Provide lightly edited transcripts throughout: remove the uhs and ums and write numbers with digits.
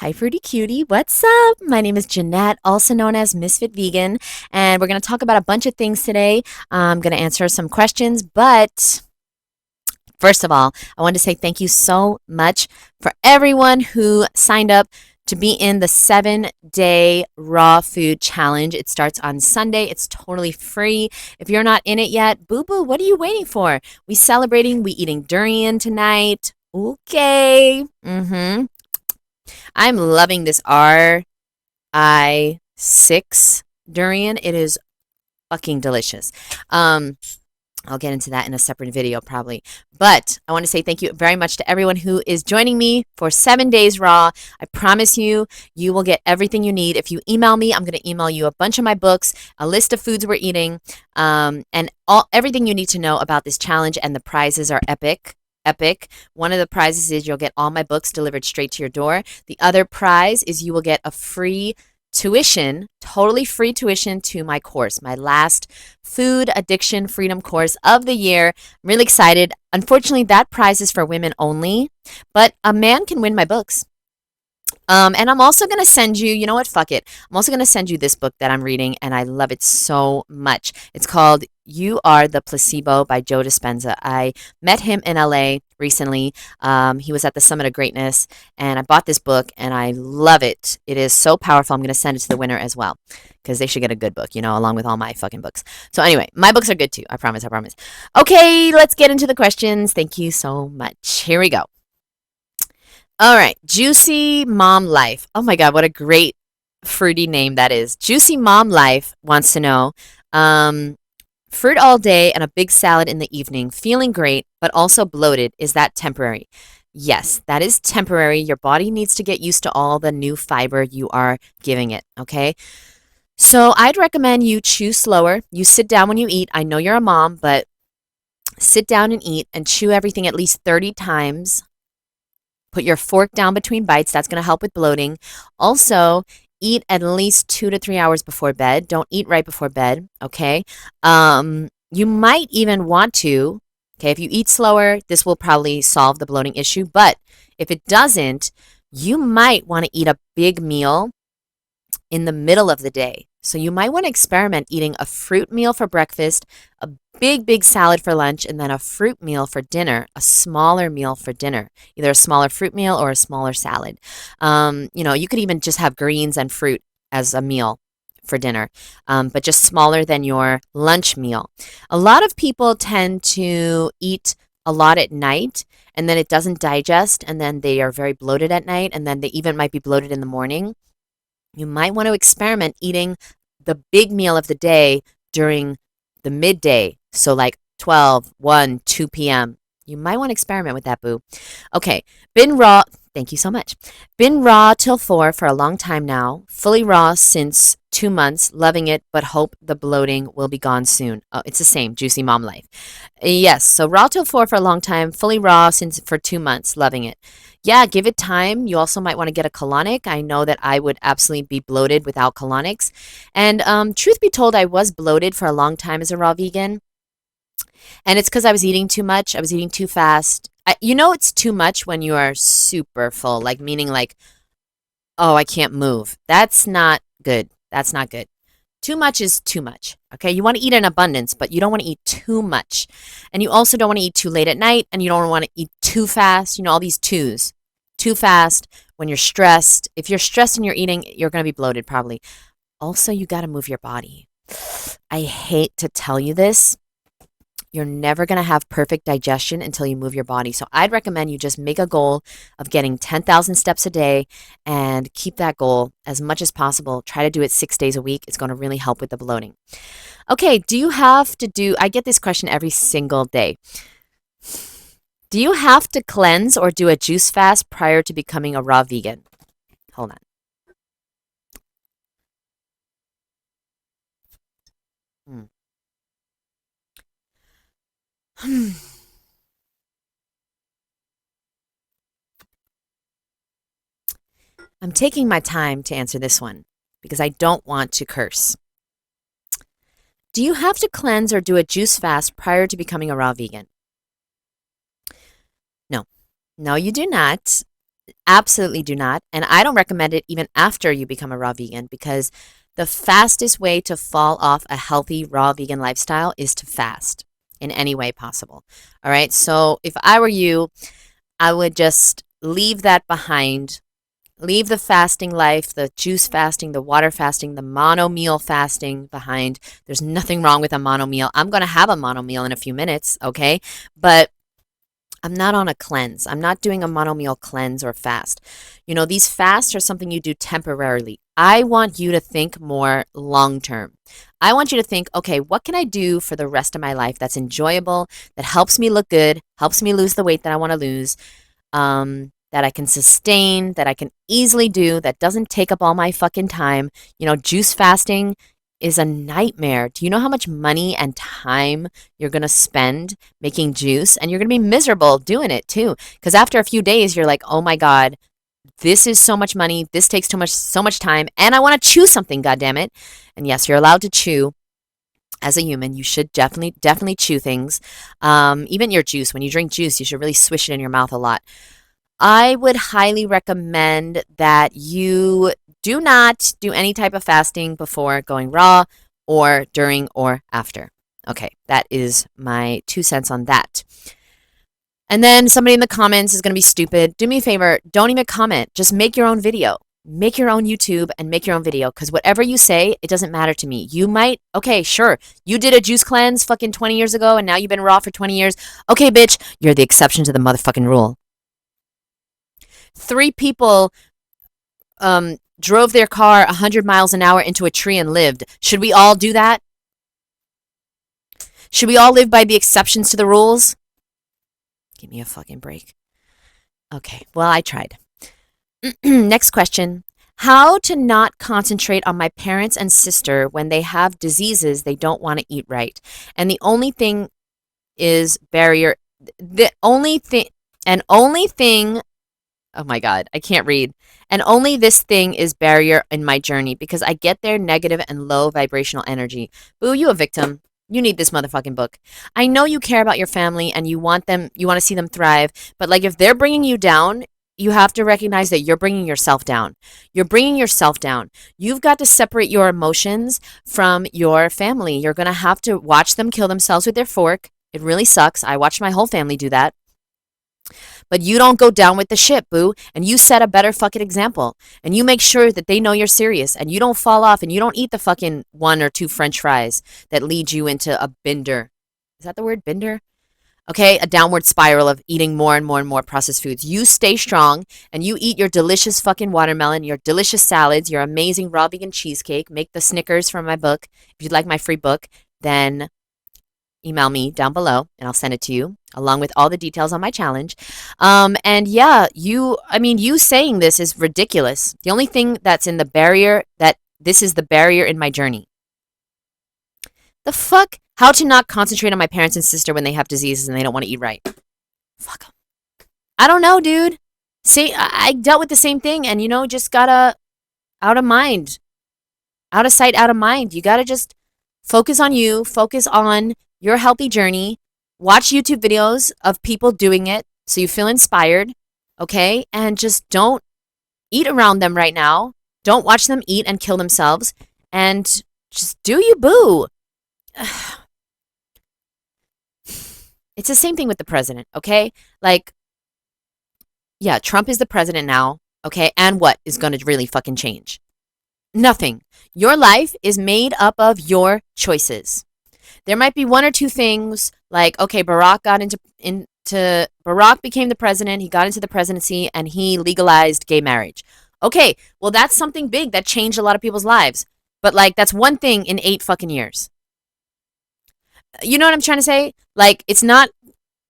Hi, Fruity Cutie. What's up? My name is Jeanette, also known as Ms.FitVegan, and we're going to talk about a bunch of things today. I'm going to answer some questions, but first of all, I want to say thank you so much for everyone who signed up to be in the 7-day raw food challenge. It starts on Sunday. It's totally free. If you're not in it yet, boo boo, what are you waiting for? We eating durian tonight. Okay. I'm loving this RI6 durian. It is fucking delicious. I'll get into that in a separate video probably. But I want to say thank you very much to everyone who is joining me for 7 days raw. I promise you, you will get everything you need. If you email me, I'm going to email you a bunch of my books, a list of foods we're eating, and everything you need to know about this challenge. And the prizes are epic. Epic. One of the prizes is you'll get all my books delivered straight to your door. The other prize is you will get a free tuition, totally free tuition to my course, my last food addiction freedom course of the year. I'm really excited. Unfortunately, that prize is for women only, but a man can win my books. And I'm also going to send you, you know what, fuck it. I'm also going to send you this book that I'm reading, and I love it so much. It's called You Are the Placebo by Joe Dispenza. I met him in LA recently. He was at the Summit of Greatness, and I bought this book, and I love it. It is so powerful. I'm going to send it to the winner as well, because they should get a good book, you know, along with all my fucking books. So anyway, my books are good too. I promise, I promise. Okay, let's get into the questions. Thank you so much. Here we go. All right, Juicy Mom Life. Oh my God, what a great fruity name that is. Juicy Mom Life wants to know, um, fruit all day and a big salad in the evening, feeling great, but also bloated. Is that temporary? Yes, that is temporary. Your body needs to get used to all the new fiber you are giving it, okay? So I'd recommend you chew slower. You sit down when you eat. I know you're a mom, but sit down and eat and chew everything at least 30 times. Put your fork down between bites. That's going to help with bloating. Also, eat at least 2 to 3 hours before bed. Don't eat right before bed, okay? You might even want to, okay, if you eat slower, this will probably solve the bloating issue. But if it doesn't, you might want to eat a big meal in the middle of the day. So you might want to experiment eating a fruit meal for breakfast, a big salad for lunch, and then a fruit meal for dinner, a smaller meal for dinner, either a smaller fruit meal or a smaller salad. You could even just have greens and fruit as a meal for dinner, but just smaller than your lunch meal. A lot of people tend to eat a lot at night, and then it doesn't digest, and then they are very bloated at night, and then they even might be bloated in the morning. You might want to experiment eating the big meal of the day during the midday. So like 12, 1, 2 p.m. You might want to experiment with that, boo. Okay, been raw. Thank you so much. Been raw till 4 for a long time now. Fully raw since 2 months. Loving it, but hope the bloating will be gone soon. Oh, it's the same. Juicy Mom Life. Yes, so raw till 4 for a long time. Fully raw since for 2 months. Loving it. Yeah, give it time. You also might want to get a colonic. I know that I would absolutely be bloated without colonics. And truth be told, I was bloated for a long time as a raw vegan. And it's because I was eating too much. I was eating too fast. It's too much when you are super full, like meaning like, oh, I can't move. That's not good. That's not good. Too much is too much. Okay. You want to eat in abundance, but you don't want to eat too much. And you also don't want to eat too late at night, and you don't want to eat too fast. All these twos. Too fast when you're stressed. If you're stressed and you're eating, you're going to be bloated probably. Also, you got to move your body. I hate to tell you this. You're never going to have perfect digestion until you move your body. So I'd recommend you just make a goal of getting 10,000 steps a day and keep that goal as much as possible. Try to do it 6 days a week. It's going to really help with the bloating. Okay, I get this question every single day. Do you have to cleanse or do a juice fast prior to becoming a raw vegan? Hold on. I'm taking my time to answer this one because I don't want to curse. Do you have to cleanse or do a juice fast prior to becoming a raw vegan? No. No, you do not. Absolutely do not. And I don't recommend it even after you become a raw vegan, because the fastest way to fall off a healthy raw vegan lifestyle is to fast in any way possible. All right. So if I were you, I would just leave that behind. Leave the fasting life, the juice fasting, the water fasting, the mono meal fasting behind. There's nothing wrong with a mono meal. I'm going to have a mono meal in a few minutes, okay? But I'm not on a cleanse. I'm not doing a mono meal cleanse or fast. You know, these fasts are something you do temporarily. I want you to think more long term. I want you to think, okay, what can I do for the rest of my life that's enjoyable, that helps me look good, helps me lose the weight that I want to lose, that I can sustain, that I can easily do, that doesn't take up all my fucking time. You know, juice fasting is a nightmare. Do you know how much money and time you're going to spend making juice? And you're going to be miserable doing it too. Because after a few days, you're like, oh my God, this is so much money. This takes so much time. And I want to chew something, goddammit. And yes, you're allowed to chew. As a human, you should definitely chew things. Even your juice, when you drink juice, you should really swish it in your mouth a lot. I would highly recommend that you do not do any type of fasting before going raw, or during or after. Okay, that is my 2 cents on that. And then somebody in the comments is going to be stupid. Do me a favor, don't even comment. Just make your own video. Make your own YouTube and make your own video, because whatever you say, it doesn't matter to me. You might, okay, sure, you did a juice cleanse fucking 20 years ago and now you've been raw for 20 years. Okay, bitch, you're the exception to the motherfucking rule. 3 people drove their car 100 miles an hour into a tree and lived. Should we all do that? Should we all live by the exceptions to the rules? Give me a fucking break. Okay, well, I tried. Next question. How to not concentrate on my parents and sister when they have diseases they don't want to eat right. And the only thing is barrier. The only thing, oh my God, I can't read. And only this thing is barrier in my journey, because I get their negative and low vibrational energy. Boo, you a victim. You need this motherfucking book. I know you care about your family and you want to see them thrive, but like, if they're bringing you down, you have to recognize that you're bringing yourself down. You're bringing yourself down. You've got to separate your emotions from your family. You're going to have to watch them kill themselves with their fork. It really sucks. I watched my whole family do that. But you don't go down with the ship, boo. And you set a better fucking example. And you make sure that they know you're serious. And you don't fall off. And you don't eat the fucking 1 or 2 French fries that lead you into a binder. Is that the word, binder? Okay, a downward spiral of eating more and more and more processed foods. You stay strong and you eat your delicious fucking watermelon, your delicious salads, your amazing raw vegan cheesecake. Make the Snickers from my book. If you'd like my free book, then email me down below and I'll send it to you along with all the details on my challenge. And yeah, you saying this is ridiculous. The only thing that's in the barrier, that this is the barrier in my journey. The fuck? How to not concentrate on my parents and sister when they have diseases and they don't want to eat right. Fuck them. I don't know, dude. See, I dealt with the same thing, and just gotta, out of mind. Out of sight, out of mind. You gotta just focus on you, focus on your healthy journey. Watch YouTube videos of people doing it so you feel inspired, okay? And just don't eat around them right now. Don't watch them eat and kill themselves. And just do you, boo. It's the same thing with the president, okay? Like, yeah, Trump is the president now, okay? And what is going to really fucking change? Nothing. Your life is made up of your choices. There might be 1 or 2 things, like, okay, Barack became the president, he got into the presidency, and he legalized gay marriage. Okay, well, that's something big that changed a lot of people's lives. But, like, that's one thing in 8 fucking years. You know what I'm trying to say? Like, it's not,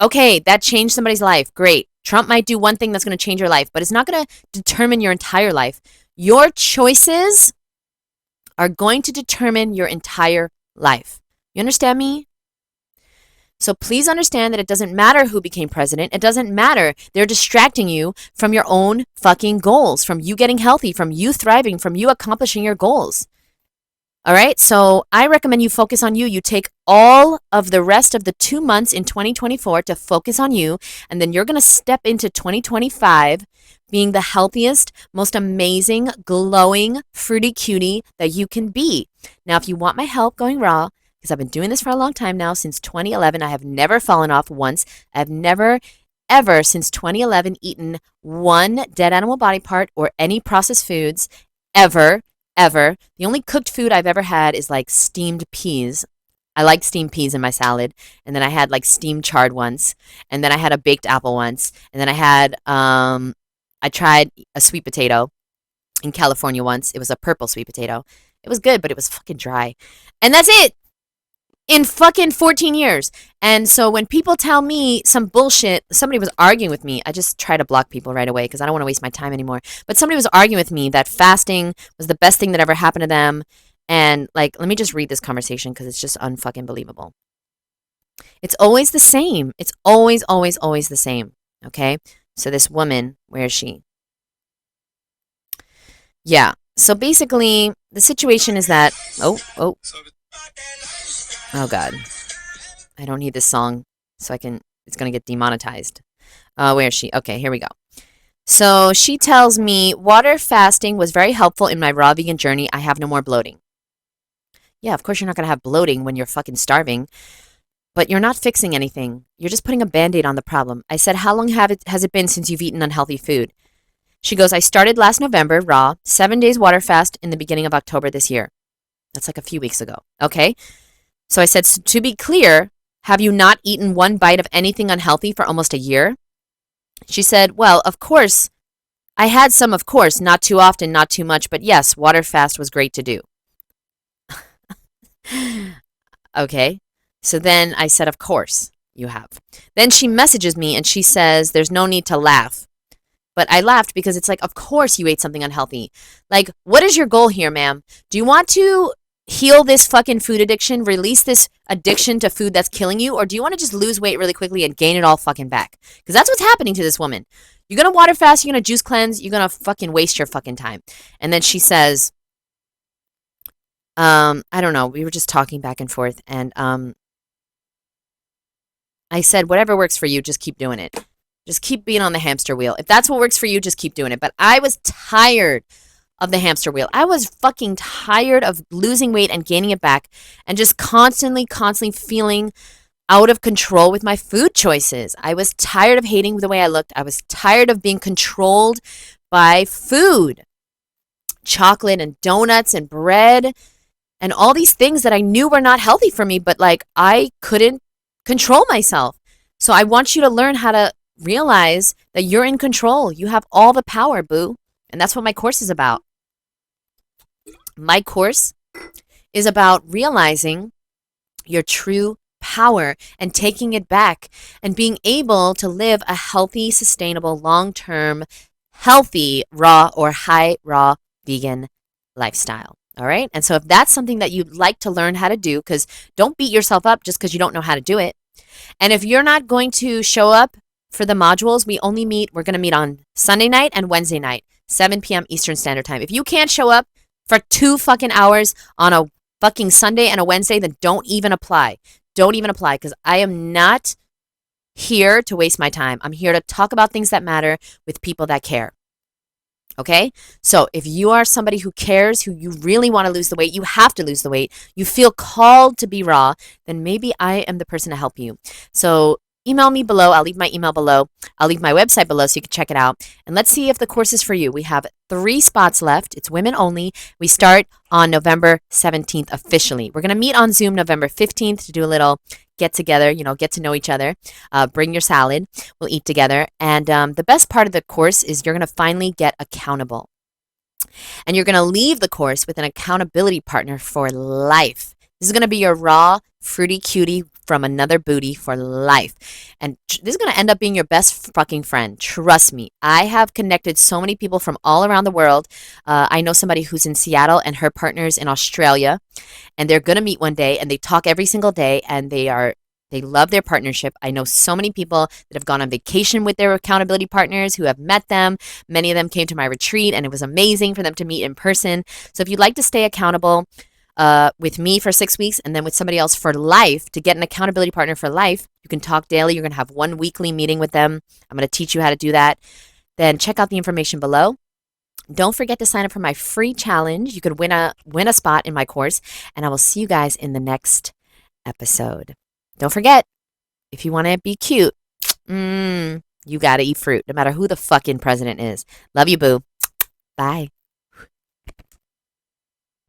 okay, that changed somebody's life. Great. Trump might do one thing that's going to change your life, but it's not going to determine your entire life. Your choices are going to determine your entire life. You understand me? So please understand that it doesn't matter who became president. It doesn't matter. They're distracting you from your own fucking goals, from you getting healthy, from you thriving, from you accomplishing your goals. All right. So I recommend you focus on you. You take all of the rest of the 2 months in 2024 to focus on you. And then you're going to step into 2025 being the healthiest, most amazing, glowing, fruity cutie that you can be. Now, if you want my help going raw, because I've been doing this for a long time now, since 2011, I have never fallen off once. I've never, ever since 2011 eaten one dead animal body part or any processed foods ever ever. The only cooked food I've ever had is like steamed peas. I like steamed peas in my salad. And then I had like steamed chard once. And then I had a baked apple once. And then I tried a sweet potato in California once. It was a purple sweet potato. It was good, but it was fucking dry. And that's it in fucking 14 years. And so when people tell me some bullshit, somebody was arguing with me. I just try to block people right away because I don't want to waste my time anymore. But somebody was arguing with me that fasting was the best thing that ever happened to them. And like, let me just read this conversation because it's just unfucking believable. It's always the same. It's always, always, always the same. Okay. So this woman, where is she? Yeah. So basically, the situation is that, oh God. I don't need this song so it's going to get demonetized. Where is she? Okay, here we go. So she tells me, water fasting was very helpful in my raw vegan journey. I have no more bloating. Yeah, of course you're not going to have bloating when you're fucking starving, but you're not fixing anything. You're just putting a Band-Aid on the problem. I said, how long has it been since you've eaten unhealthy food? She goes, I started last November, raw, 7 days water fast in the beginning of October this year. That's like a few weeks ago. Okay. So I said, to be clear, have you not eaten one bite of anything unhealthy for almost a year? She said, well, of course, I had some, of course, not too often, not too much, but yes, water fast was great to do. Okay. So then I said, of course you have. Then she messages me and she says, there's no need to laugh. But I laughed because it's like, of course you ate something unhealthy. Like, what is your goal here, ma'am? Do you want to heal this fucking food addiction, release this addiction to food that's killing you, or do you want to just lose weight really quickly and gain it all fucking back? Because that's what's happening to this woman. You're going to water fast, you're going to juice cleanse, you're going to fucking waste your fucking time. And then she says, I don't know, we were just talking back and forth, and I said, whatever works for you, just keep doing it. Just keep being on the hamster wheel. If that's what works for you, just keep doing it. But I was tired of the hamster wheel. I was fucking tired of losing weight and gaining it back and just constantly feeling out of control with my food choices. I was tired of hating the way I looked. I was tired of being controlled by food, chocolate and donuts and bread and all these things that I knew were not healthy for me, but like I couldn't control myself. So I want you to learn how to realize that you're in control. You have all the power, boo. And that's what my course is about. My course is about realizing your true power and taking it back and being able to live a healthy, sustainable, long-term, healthy, raw or high raw vegan lifestyle. All right. And so if that's something that you'd like to learn how to do, because don't beat yourself up just because you don't know how to do it. And if you're not going to show up for the modules, we're going to meet on Sunday night and Wednesday night, 7 p.m. Eastern Standard Time. If you can't show up for 2 fucking hours on a fucking Sunday and a Wednesday, then don't even apply. Don't even apply, because I am not here to waste my time. I'm here to talk about things that matter with people that care. Okay? So if you are somebody who cares, who you really want to lose the weight, you have to lose the weight, you feel called to be raw, then maybe I am the person to help you. So email me below. I'll leave my email below. I'll leave my website below so you can check it out. And let's see if the course is for you. We have 3 spots left. It's women only. We start on November 17th officially. We're going to meet on Zoom November 15th to do a little get together, get to know each other. Bring your salad. We'll eat together. And the best part of the course is you're going to finally get accountable. And you're going to leave the course with an accountability partner for life. This is going to be your raw, fruity cutie from another booty for life. And this is going to end up being your best fucking friend. Trust me. I have connected so many people from all around the world. I know somebody who's in Seattle and her partner's in Australia. And they're going to meet one day and they talk every single day and they love their partnership. I know so many people that have gone on vacation with their accountability partners who have met them. Many of them came to my retreat and it was amazing for them to meet in person. So if you'd like to stay accountable, with me for 6 weeks and then with somebody else for life to get an accountability partner for life. You can talk daily. You're going to have one weekly meeting with them. I'm going to teach you how to do that. Then check out the information below. Don't forget to sign up for my free challenge. You could win a spot in my course, and I will see you guys in the next episode. Don't forget, if you want to be cute, you got to eat fruit, no matter who the fucking president is. Love you, boo. Bye.